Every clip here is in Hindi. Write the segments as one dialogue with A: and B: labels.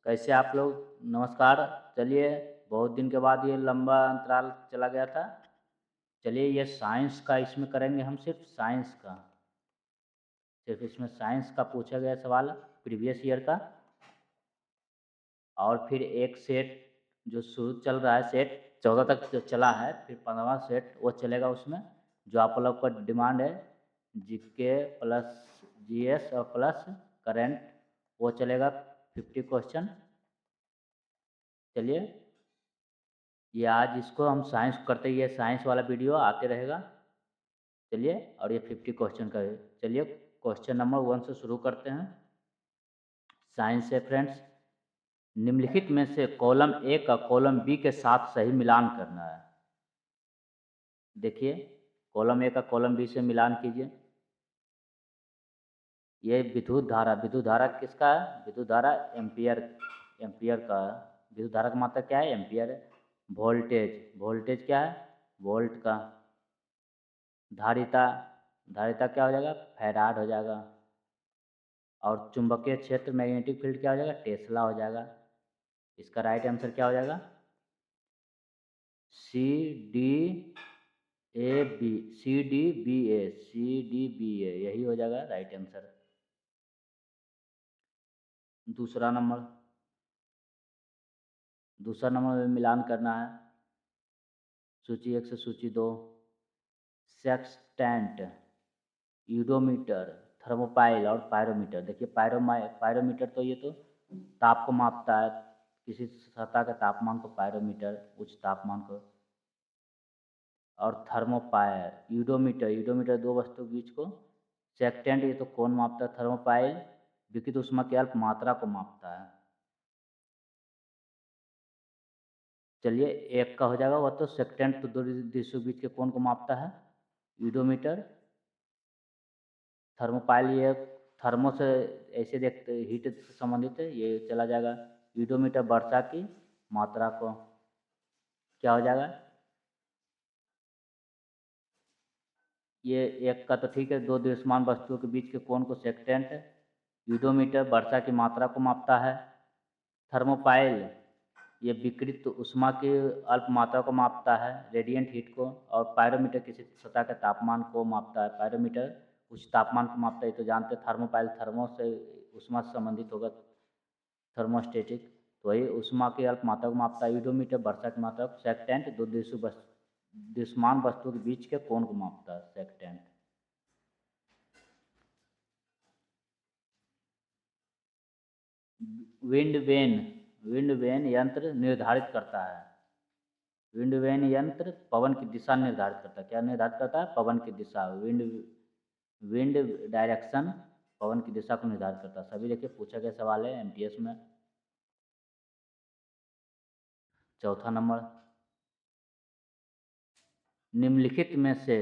A: कैसे आप लोग? नमस्कार। चलिए, बहुत दिन के बाद ये लंबा अंतराल चला गया था। चलिए, ये साइंस का इसमें करेंगे, हम सिर्फ साइंस का। सिर्फ इसमें साइंस का पूछा गया सवाल प्रीवियस ईयर का। और फिर एक सेट जो शुरू चल रहा है, सेट 14 तक जो चला है, फिर 15वां सेट वो चलेगा। उसमें जो आप लोग का डिमांड है जीके प्लस जीएस और प्लस करंट, वो चलेगा 50 क्वेश्चन। चलिए, ये आज इसको हम साइंस करते ही, ये साइंस वाला वीडियो आते रहेगा। चलिए, और ये 50 क्वेश्चन का है। चलिए, क्वेश्चन नंबर 1 से शुरू करते हैं। साइंस से फ्रेंड्स, निम्नलिखित में से कॉलम ए का कॉलम बी के साथ सही मिलान करना है। देखिए, कॉलम ए का कॉलम बी से मिलान कीजिए। ये विद्युत धारा किसका है? विद्युत धारा एम्पियर का है। विद्युत धारा का मात्रा क्या है? एम्पियर है। वोल्टेज क्या है? वोल्ट का। धारिता क्या हो जाएगा? फैराड हो जाएगा। और चुंबकीय क्षेत्र मैग्नेटिक फील्ड क्या हो जाएगा? टेस्ला हो जाएगा। इसका राइट आंसर क्या हो जाएगा? सी डी बी ए, यही हो जाएगा राइट आंसर। दूसरा नंबर में मिलान करना है। सूची 1 से सूची 2। सेक्सटेंट, यूडोमीटर, थर्मोपाइल और पायरोमीटर। देखिए, पायरोमीटर तो ये तो ताप को मापता है, किसी सतह के तापमान को पायरोमीटर, उच्च तापमान को। और थर्मोपाइल, यूडोमीटर दो वस्तु के बीच को। सेक्टेंट, ये तो कोण मापता है। थर्मोपाइल विकिरण ऊष्मा की अल्प मात्रा को मापता है। चलिए, एक का हो जाएगा, वह तो सेक्टेंट तो दो दिशा के बीच के कोण को मापता है। यूडोमीटर, थर्मोपाइल ये थर्मो से ऐसे देखते, हीट से संबंधित है, ये चला जाएगा। यूडोमीटर वर्षा की मात्रा को, क्या हो जाएगा? ये एक का तो ठीक है, दो दृश्यमान वस्तुओं के बीच के कोण को सेक्टेंट। यूडोमीटर वर्षा की मात्रा को मापता है। थर्मोपाइल ये विकृत ऊष्मा की अल्प मात्रा को मापता है, रेडिएंट हीट को। और पायरोमीटर किसी सतह के तापमान को मापता है। पायरोमीटर उच्च तापमान को मापता है, तो जानते हैं। थर्मोपाइल थर्मो से ऊष्मा से संबंधित होगा, थर्मोस्टेटिक, तो वही ऊष्मा की अल्प मात्रा को मापता है। यूडोमीटर वर्षा की मात्रा को। सेक्टेंट दो दृश्यमान वस्तुओं के बीच के कोण को मापता है, सेक्टेंट। विंड वेन यंत्र निर्धारित करता है। विंड वेन यंत्र पवन की दिशा निर्धारित करता है। क्या निर्धारित करता है? पवन की दिशा। विंड डायरेक्शन पवन की दिशा को निर्धारित करता है। सभी देखिए पूछा गया सवाल है एमटीएस में। चौथा नंबर, निम्नलिखित में से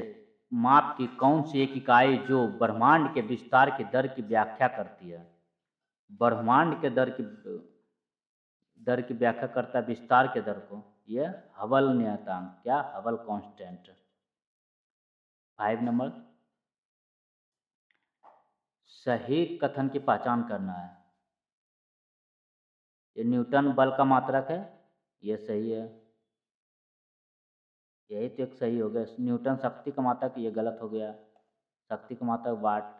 A: माप की कौन सी एक इकाई जो ब्रह्मांड के विस्तार की दर की व्याख्या करती है? ब्रह्मांड के दर की व्याख्या करता है, विस्तार के दर को। यह हबल नियतांक, क्या? Hubble constant. 5 नंबर, सही कथन की पहचान करना है। ये न्यूटन बल का मात्रक है, ये सही है। यही तो एक सही हो गया। न्यूटन शक्ति का मात्रक, ये गलत हो गया। शक्ति का मात्रक वाट।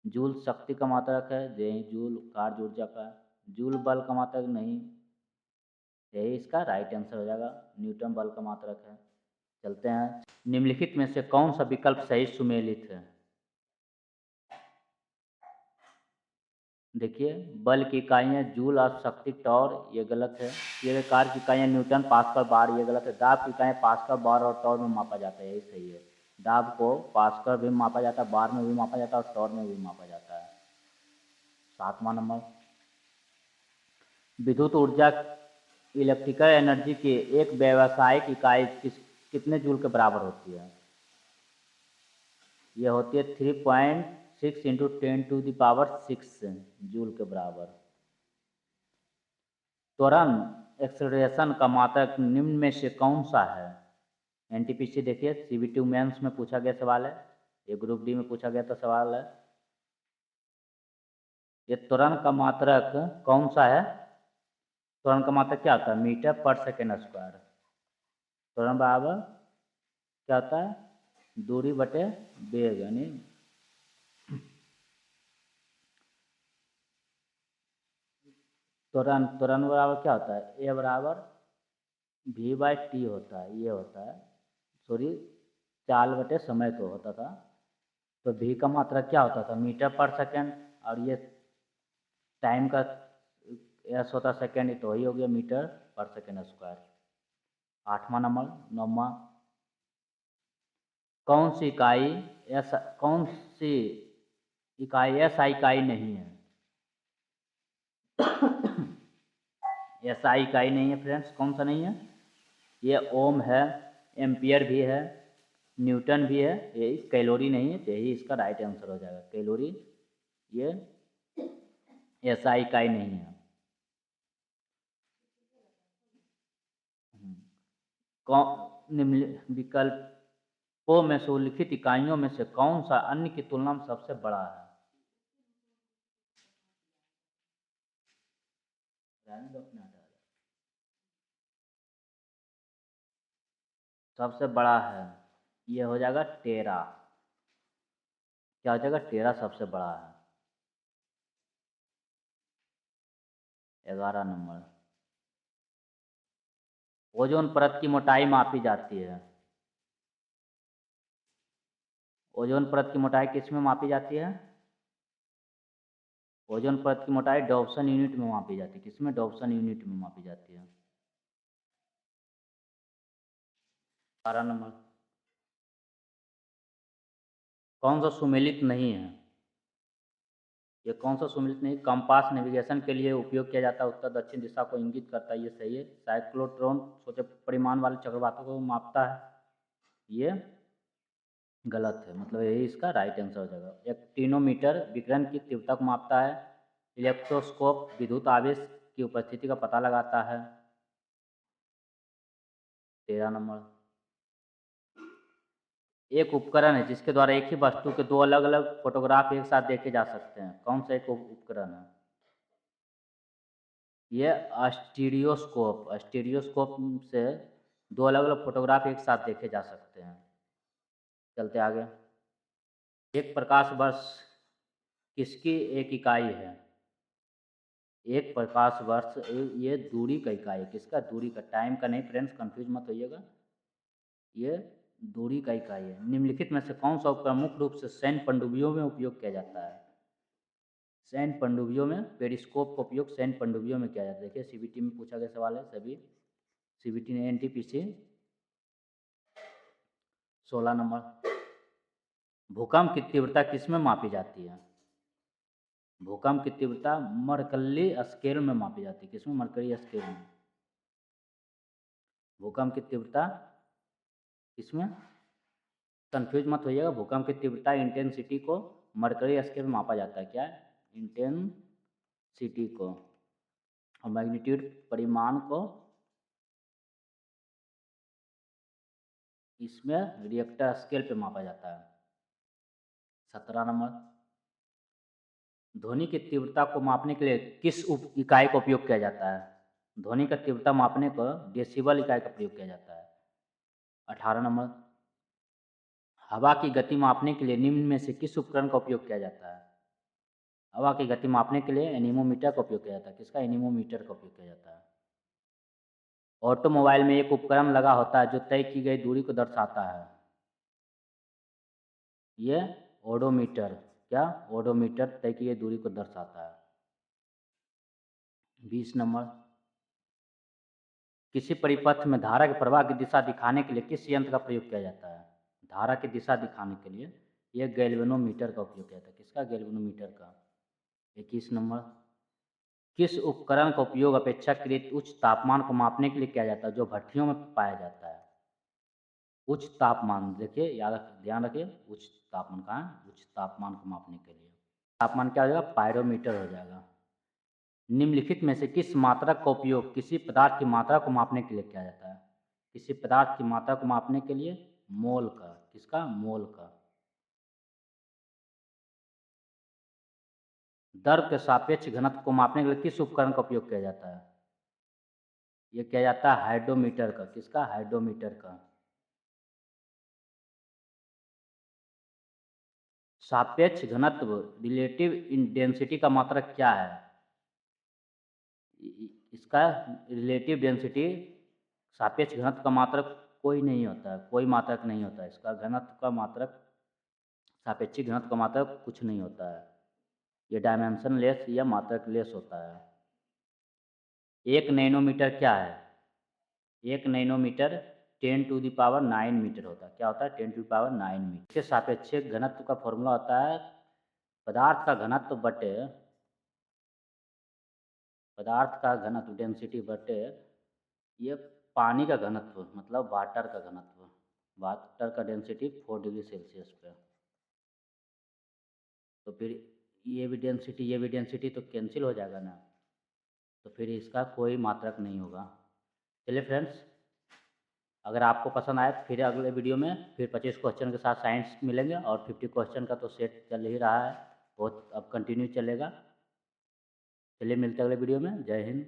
A: जूल शक्ति का मात्रक है, यही जूल कार्य ऊर्जा का। जूल बल का मात्रक नहीं, यही इसका राइट आंसर हो जाएगा। न्यूटन बल का मात्रक है। चलते हैं, निम्नलिखित में से कौन सा विकल्प सही सुमेलित है? देखिए, बल की इकाइयाँ जूल और शक्ति टॉर, ये गलत है। ये कार्य की इकाइयाँ न्यूटन पास्कल बार, ये गलत है। दाब की इकाइयाँ पास्कल बार और टॉर में मापा जाता है, यही सही है। दाब को पास्कल भी मापा जाता है, बार में भी मापा जाता है और टॉर में भी मापा जाता है। 7वां नंबर, विद्युत ऊर्जा इलेक्ट्रिकल एनर्जी की एक व्यावसायिक इकाई कितने जूल के बराबर होती है? यह होती है 3.6 इंटू 10⁶ जूल के बराबर। त्वरण एक्सेलरेशन का मात्रक निम्न में से कौन सा है? एनटीपीसी देखिए, सीबीटी मेंस में पूछा गया सवाल है, ये ग्रुप डी में पूछा गया था सवाल है। ये त्वरण का मात्रक कौन सा है? त्वरण का मात्रक क्या होता है? मीटर पर सेकेंड स्क्वायर। त्वरण बराबर क्या होता है? दूरी बटे वेग, यानी त्वरण बराबर क्या होता है? ए बराबर वी बाई टी होता है, ये होता है, सॉरी, चाल बटे समय को होता था। तो वी का मात्रा क्या होता था? मीटर पर सेकेंड, और ये टाइम का एस होता सेकेंड, तो वही हो गया मीटर पर सेकेंड स्क्वायर। 8वां नंबर। 9वां, कौन सी इकाई SI इकाई नहीं है? SI इकाई नहीं है फ्रेंड्स, कौन सा नहीं है? ये ओम है, एम्पियर भी है, न्यूटन भी है, यही कैलोरी नहीं है, तो यही इसका राइट आंसर हो जाएगा, कैलोरी। ये SI इकाई नहीं है। निम्न विकल्पों में से उल्लिखित इकाइयों में से कौन सा अन्य की तुलना में सबसे बड़ा है? सबसे बड़ा है, ये हो जाएगा टेरा। क्या हो जाएगा? टेरा सबसे बड़ा है। 11 नंबर, ओजोन परत की मोटाई मापी जाती है। ओजोन परत की मोटाई किस में मापी जाती है? ओजोन परत की मोटाई डॉप्सन यूनिट में मापी जाती है। किसमें? डॉप्सन यूनिट में मापी जाती है। 12 नंबर, कौन सा सुमेलित नहीं है? ये कौन सा सुमेलित नहीं? कंपास नेविगेशन के लिए उपयोग किया जाता है, उत्तर दक्षिण दिशा को इंगित करता है, ये सही है। साइक्लोट्रॉन छोटे परिमाण वाले चक्रवातों को मापता है, ये गलत है, मतलब यही इसका राइट आंसर हो जाएगा। एक्टिनोमीटर विकिरण की तीव्रता को मापता है। इलेक्ट्रोस्कोप विद्युत आवेश की उपस्थिति का पता लगाता है। 13 नंबर, एक उपकरण है जिसके द्वारा एक ही वस्तु के दो अलग अलग फोटोग्राफ एक साथ देखे जा सकते हैं, कौन सा एक उपकरण है? ये स्टीरियोस्कोप। स्टीरियोस्कोप से दो अलग अलग फोटोग्राफ एक साथ देखे जा सकते हैं। चलते आगे। एक प्रकाश वर्ष किसकी एक इकाई है? एक प्रकाश वर्ष ये दूरी का इकाई है। किसका? दूरी का, टाइम का नहीं फ्रेंड्स, कंफ्यूज मत होइएगा, ये दूरी का इकाई है। निम्नलिखित में से कौन सा उपकरण मुख्य रूप से सैन्य पनडुब्बियों में उपयोग किया जाता है? सैन्य पनडुब्बियों में पेरिस्कोप का उपयोग सैन्य पनडुब्बियों में किया जाता है। देखिए CBT में पूछा गया सवाल है, सभी CBT ने NTPC। 16 नंबर, भूकंप की तीव्रता किस में मापी जाती है? भूकंप की तीव्रता मरकली स्केल में मापी जाती है। किसमें? मरकरी स्केल में। भूकंप की तीव्रता किसमें? कंफ्यूज मत होइएगा, भूकंप की तीव्रता इंटेंसिटी को मरकरी स्केल में मापा जाता है। क्या है? इंटेंसिटी को, और मैग्नीट्यूड परिमाण को इसमें रिएक्टर स्केल पे मापा जाता है। 17 नंबर, ध्वनि की तीव्रता को मापने के लिए किस इकाई का उपयोग किया जाता है? ध्वनि का तीव्रता मापने को डेसिबल इकाई का प्रयोग किया जाता है। 18 नंबर, हवा की गति मापने के लिए निम्न में से किस उपकरण का उपयोग किया जाता है? हवा की गति मापने के लिए एनीमोमीटर का उपयोग किया जाता है। किसका? एनीमोमीटर का उपयोग किया जाता है। ऑटोमोबाइल में एक उपकरण लगा होता है जो तय की गई दूरी को दर्शाता है, ये ओडोमीटर। क्या? ओडोमीटर तय की गई दूरी को दर्शाता है। 20 नंबर, किसी परिपथ में धारा के प्रवाह की दिशा दिखाने के लिए किस यंत्र का प्रयोग किया जाता है? धारा की दिशा दिखाने के लिए यह गैल्वेनोमीटर का उपयोग किया जाता है। किसका? गैल्वेनोमीटर का। 21 नंबर, किस उपकरण का उपयोग अपेक्षाकृत उच्च तापमान को मापने के लिए किया जाता है जो भट्ठियों में पाया जाता है? उच्च तापमान, देखिए ध्यान रखिए, उच्च तापमान कहाँ है? उच्च तापमान को मापने के लिए तापमान क्या हो जाएगा? पायरोमीटर हो जाएगा। निम्नलिखित में से किस मात्रक का उपयोग किसी पदार्थ की मात्रा को मापने के लिए किया जाता है? किसी पदार्थ की मात्रा को मापने के लिए मोल का। किसका? मोल का। द्रव के सापेक्ष घनत्व को मापने के लिए किस उपकरण का उपयोग किया जाता है? ये क्या जाता है हाइड्रोमीटर का, किसका, हाइड्रोमीटर का। सापेक्ष घनत्व रिलेटिव डेंसिटी का मात्रक क्या है? इसका रिलेटिव डेंसिटी, सापेक्ष घनत्व का मात्रक कोई नहीं होता है, कोई मात्रक नहीं होता है इसका। घनत्व का मात्रक, सापेक्षिक घनत्व का मात्रक कुछ नहीं होता है, ये डायमेंशन लेस या मात्रक लेस होता है। 1 नैनोमीटर क्या है? 1 नैनोमीटर 10⁹ मीटर होता है। क्या होता है? 10⁹ मीटर। इसके सापेक्षिक घनत्व का फॉर्मूला होता है पदार्थ का घनत्व बटे, पदार्थ का घनत्व डेंसिटी बटे ये पानी का घनत्व, मतलब वाटर का घनत्व। वाटर का डेंसिटी 4 डिग्री सेल्सियस पे। तो फिर ये भी डेंसिटी तो कैंसिल हो जाएगा ना, तो फिर इसका कोई मात्रक नहीं होगा। चलिए फ्रेंड्स, अगर आपको पसंद आए फिर अगले वीडियो में फिर 25 क्वेश्चन के साथ साइंस मिलेंगे, और 50 क्वेश्चन का तो सेट चल ही रहा है, वो अब कंटिन्यू चलेगा। चलिए मिलते हैं अगले वीडियो में। जय हिंद।